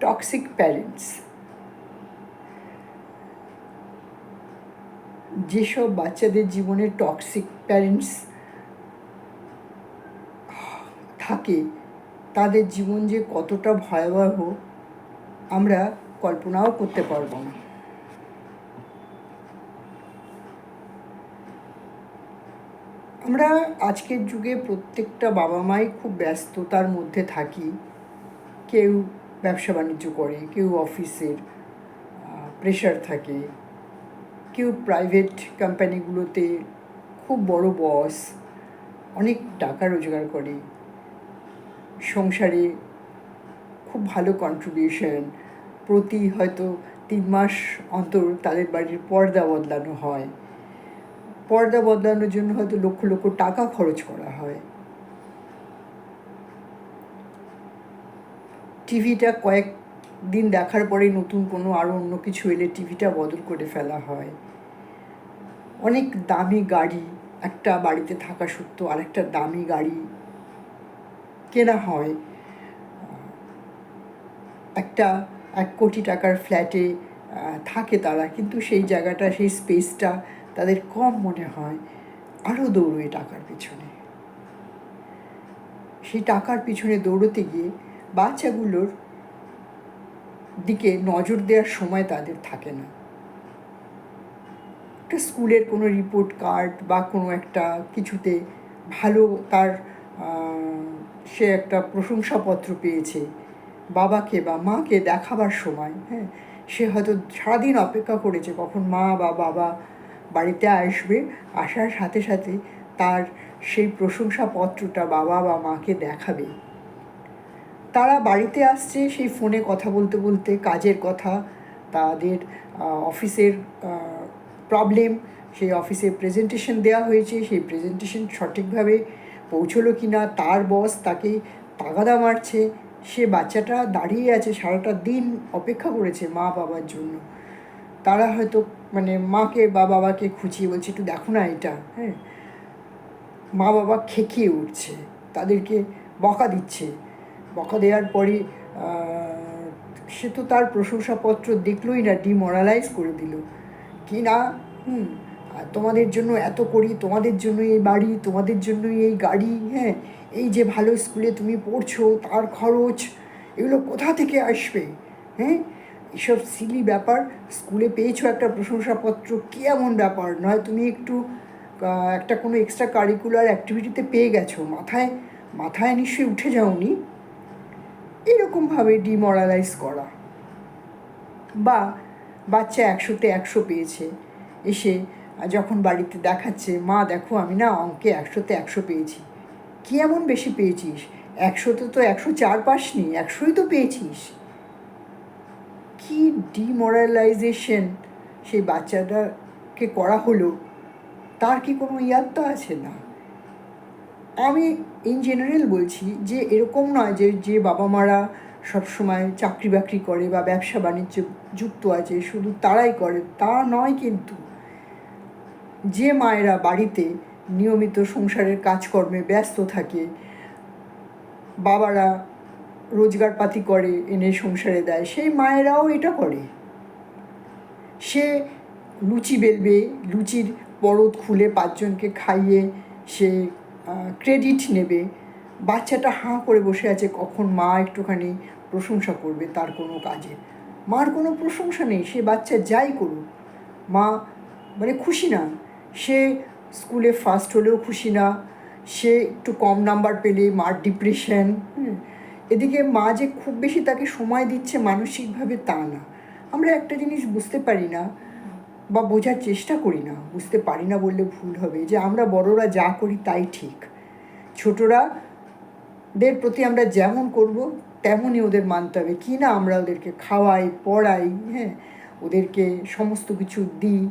Toxic parents. যেসব বাচ্চাদের জীবনে টক্সিক প্যারেন্টস থাকে তাদের জীবন যে কতটা ভয়াবহ আমরা কল্পনাও করতে পারবো না। আমরা আজকের যুগে প্রত্যেকটা বাবা মাই খুব ব্যস্ততার মধ্যে থাকি। কেউ ব্যবসা বাণিজ্য করে, কেউ অফিসের প্রেশার থাকে, কেউ প্রাইভেট কোম্পানিগুলোতে খুব বড় বস, অনেক টাকা রোজগার করে, সংসারে খুব ভালো কন্ট্রিবিউশন, প্রতি হয়তো 3 মাস অন্তর তাদের বাড়ির পর্দা বদলানো হয়, পর্দা বদলানোর জন্য হয়তো লক্ষ লক্ষ টাকা খরচ করা হয়, টিভিটা কয়েকদিন দেখার পরে নতুন কোনো আরও অন্য কিছু এলে টিভিটা বদল করে ফেলা হয়, অনেক দামি গাড়ি একটা বাড়িতে থাকা সত্ত্বেও আরেকটা দামি গাড়ি কেনা হয়, 1 কোটি টাকার ফ্ল্যাটে থাকে তারা, কিন্তু সেই জায়গাটা, সেই স্পেসটা তাদের কম মনে হয়, আরও দৌড়োয় টাকার পিছনে। সেই টাকার পিছনে দৌড়তে গিয়ে বাচ্চাগুলোর দিকে নজর দেওয়ার সময় তাদের থাকে না। একটা স্কুলের কোনো রিপোর্ট কার্ড বা কোনো একটা কিছুতে ভালো তার সে একটা প্রশংসাপত্র পেয়েছে, বাবাকে বা মাকে দেখাবার সময়, হ্যাঁ, সে হয়তো সারাদিন অপেক্ষা করেছে কখন মা বা বাবা বাড়িতে আসবে, আসার সাথে সাথে তার সেই প্রশংসাপত্রটা বাবা বা মাকে দেখাবে। তারা বাড়িতে আসছে সেই ফোনে কথা বলতে বলতে, কাজের কথা, তাদের অফিসের প্রবলেম, সেই অফিসে প্রেজেন্টেশন দেওয়া হয়েছে, সেই প্রেজেন্টেশন সঠিকভাবে পৌঁছলো কি না, তার বস তাকে তাগাদা মারছে, সে বাচ্চাটা দাঁড়িয়ে আছে, সারাটা দিন অপেক্ষা করেছে মা বাবার জন্য। তারা হয়তো মাকে বা বাবাকে খুঁচিয়ে বলছে একটু দেখো না এটা, হ্যাঁ, মা বাবা খেকিয়ে উঠছে, তাদেরকে বকা দিচ্ছে, বকা দেওয়ার পরে সে তো তার প্রশংসাপত্র দেখলোই না, ডিমোরালাইজ করে দিল কি না, তোমাদের জন্য এত করি, তোমাদের জন্য এই বাড়ি, তোমাদের জন্য এই গাড়ি, হ্যাঁ, এই যে ভালো স্কুলে তুমি পড়ছো তার খরচ, এগুলো কোথা থেকে আসবে, হ্যাঁ, এসব সিলি ব্যাপার, স্কুলে পেয়েছো একটা প্রশংসাপত্র, কী এমন ব্যাপার নয়, তুমি একটু একটা কোনো এক্সট্রা কারিকুলার অ্যাক্টিভিটিতে পেয়ে গেছো, মাথায় মাথায় নিশ্চয়ই উঠে যাওনি, এরকমভাবে ডিমোরালাইজ করা। বা বাচ্চা 100তে 100 পেয়েছে, এসে যখন বাড়িতে দেখাচ্ছে, মা দেখো আমি না অঙ্কে 100তে 100 পেয়েছি, কী এমন বেশি পেয়েছিস, 100তে তো 104 পাসনি, 100ই তো পেয়েছিস। কি ডিমোরালাইজেশন সেই বাচ্চাটাকে করা হলো, তার কি কোনো ইয়াত্তা আছে? না। আমি ইন জেনারেল বলছি যে এরকম নয় যে বাবা মারা সবসময় চাকরি বাকরি করে বা ব্যবসা বাণিজ্য যুক্ত আছে শুধু তারাই করে, তা নয়। কিন্তু যে মায়েরা বাড়িতে নিয়মিত সংসারের কাজকর্মে ব্যস্ত থাকে, বাবারা রোজগারপাতি করে এনে সংসারে দেয়, সেই মায়েরাও এটা করে। সে লুচি বেলবে, লুচির পরত খুলে 5 জনকে খাইয়ে সে ক্রেডিট নেবে, বাচ্চাটা হাঁ করে বসে আছে কখন মা একটুখানি প্রশংসা করবে তার কোনো কাজে। মার কোনো প্রশংসা নেই, সে বাচ্চা যাই করুক মা খুশি না, সে স্কুলে ফার্স্ট হলেও খুশি না, সে একটু কম নাম্বার পেলে মার ডিপ্রেশন, এদিকে মা যে খুব বেশি তাকে সময় দিচ্ছে মানসিকভাবে তা না। আমরা একটা জিনিস বুঝতে পারি না বা বোঝার চেষ্টা করি না, বুঝতে পারি না বললে ভুল হবে, যে আমরা বড়রা যা করি তাই ঠিক, ছোটরাদের প্রতি আমরা যেমন করব তেমনই ওদের মানতে হবে। কি না আমরা ওদেরকে খাওয়াই, পড়াই, হ্যাঁ, ওদেরকে সমস্ত কিছু দিই,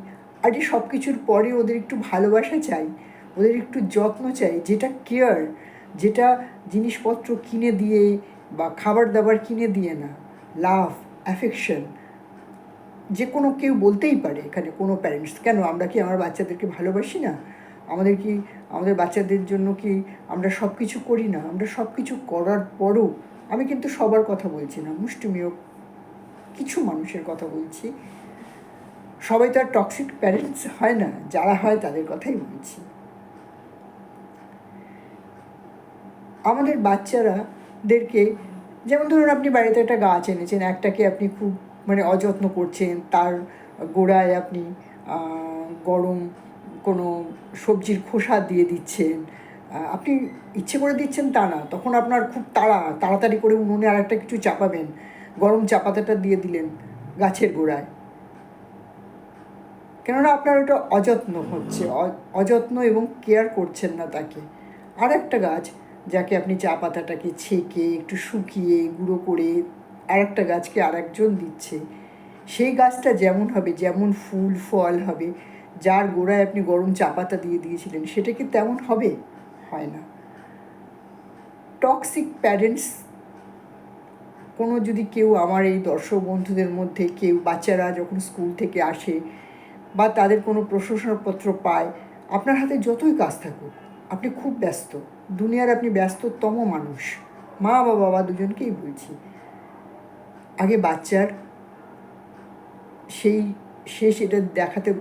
আর এই সব কিছুর পরে ওদের একটু ভালোবাসা চাই, ওদের একটু যত্ন চাই, যেটা কেয়ার, যেটা জিনিসপত্র কিনে দিয়ে বা খাবার দাবার কিনে দিয়ে না, লাভ, অ্যাফেকশন, যে কোনো কেউ বলতেই পারে এখানে কোনো প্যারেন্টস, কেন আমরা কি আমার বাচ্চাদেরকে ভালোবাসি না? আমাদের বাচ্চাদের জন্য কি আমরা সব কিছু করি না? আমরা সব কিছু করার পরও, আমি কিন্তু সবার কথা বলছি না, মুষ্টিমেয় কিছু মানুষের কথা বলছি, সবাই তো আর টক্সিক প্যারেন্টস হয় না, যারা হয় তাদের কথাই বলছি। আমাদের বাচ্চারাদেরকে, যেমন ধরুন আপনি বাড়িতে একটা গাছ এনেছেন, একটাকে আপনি খুব মানে অযত্ন করছেন, তার গোড়ায় আপনি গরম কোনো সবজির খোসা দিয়ে দিচ্ছেন, আপনি ইচ্ছে করে দিচ্ছেন তা না, তখন আপনার খুব তাড়াতাড়ি করে উনুনে আর একটা কিছু চাপাবেন, গরম চা পাতাটা দিয়ে দিলেন গাছের গোড়ায়, কেননা আপনার ওটা অযত্ন হচ্ছে, অযত্ন এবং কেয়ার করছেন না তাকে। আর একটা গাছ যাকে আপনি চা পাতাটাকে ছেঁকে একটু শুকিয়ে গুঁড়ো করে আর একটা গাছকে আর একজন দিচ্ছে, সেই গাছটা যেমন হবে, যেমন ফুল ফল হবে, যার গোড়ায় আপনি গরম চা পাতা দিয়ে দিয়েছিলেন, সেটা কি তেমন হবে? হয় না। টক্সিক প্যারেন্টস কোনো যদি কেউ আমার এই দর্শক বন্ধুদের মধ্যে কেউ, বাচ্চারা যখন স্কুল থেকে আসে বা তাদের কোনো প্রশংসাপত্র পায়, আপনার হাতে যতই কাজ থাকুক, আপনি খুব ব্যস্ত, দুনিয়ার আপনি ব্যস্ততম মানুষ, মা বা বাবা দুজনকেই বলছি, আগে বাচ্চার সে সেটা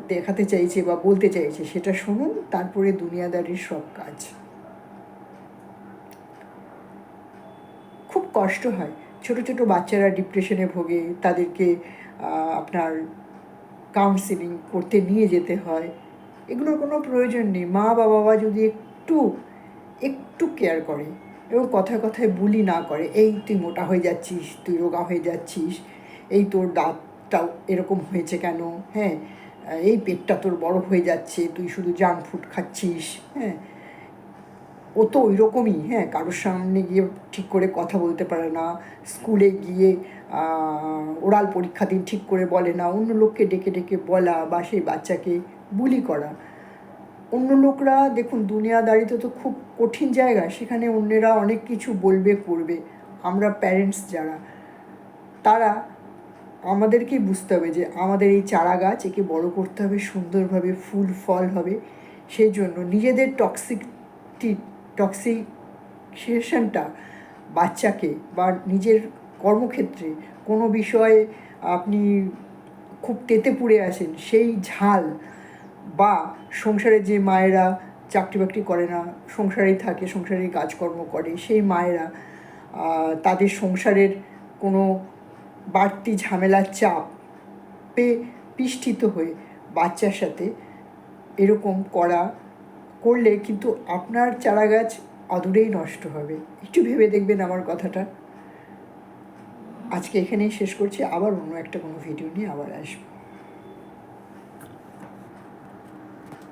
দেখাতে চাইছে বা বলতে চাইছে সেটা শুনুন, তারপরে দুনিয়াদারির সব কাজ। খুব কষ্ট হয়, ছোট ছোট বাচ্চারা ডিপ্রেশনে ভোগে, তাদেরকে আপনার কাউন্সিলিং করতে নিয়ে যেতে হয়, এগুলোর কোনো প্রয়োজন নেই। মা বা বাবা যদি একটু কেয়ার করে এবং কথায় কথায় বুলি না করে, এই তুই মোটা হয়ে যাচ্ছিস, তুই রোগা হয়ে যাচ্ছিস, এই তোর দাঁতটাও এরকম হয়েছে কেন, হ্যাঁ, এই পেটটা তোর বড় হয়ে যাচ্ছে, তুই শুধু জাঙ্ক ফুড খাচ্ছিস, হ্যাঁ, ও তো ওই রকমই, হ্যাঁ, কারোর সামনে গিয়ে ঠিক করে কথা বলতে পারে না, স্কুলে গিয়ে ওরাল পরীক্ষা দিন ঠিক করে বলে না, অন্য লোককে ডেকে ডেকে বলা বা সেই বাচ্চাকে বুলি করা। অন্য লোকরা দেখুন, দুনিয়াদারিতে তো খুব কঠিন জায়গা, সেখানে অন্যেরা অনেক কিছু বলবে করবে, আমরা প্যারেন্টস যারা, তারা আমাদেরকেই বুঝতে হবে যে আমাদের এই চারা গাছ, একে বড় করতে হবে, সুন্দরভাবে ফুল ফল হবে, সেই জন্য নিজেদের টক্সিকেশনটা বাচ্চাকে বা নিজের কর্মক্ষেত্রে কোনো বিষয়ে আপনি খুব তেতে পুড়ে আছেন, সেই ঝাল, বা সংসারে যে মায়েরা চাকরি বাকরি করে না, সংসারেই থাকে, সংসারেই কাজকর্ম করে, সেই মায়েরা তাদের সংসারের কোনো বাড়তি ঝামেলার চাপে পিষ্টিত হয়ে বাচ্চার সাথে এরকম করলে কিন্তু আপনার চারা গাছ অদূরেই নষ্ট হবে। একটু ভেবে দেখবেন আমার কথাটা। আজকে এখানেই শেষ করছি, আবার অন্য একটা কোনো ভিডিও নিয়ে আবার আসবো।